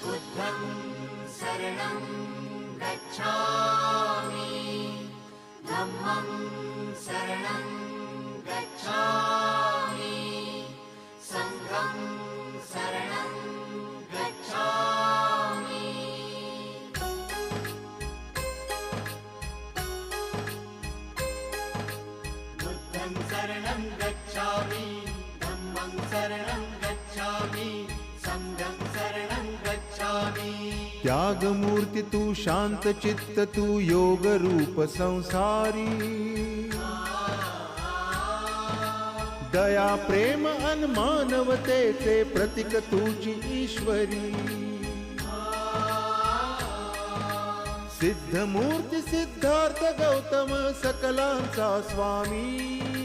बुद्धं शरणं गच्छामि धम्मं शरणं गच्छामि संघं शरणं गच्छामि बुद्धं शरणं गच्छामि धम्मं शरणं गच्छामि संघं शरणं गच्छामि त्याग मूर्ती तू शांत चित्त तू योग रूप संसारी दया प्रेम अन मानवतेचे प्रतीक तुझी ईश्वरी सिद्ध मूर्ती सिद्धार्थ गौतम सकलांचा स्वामी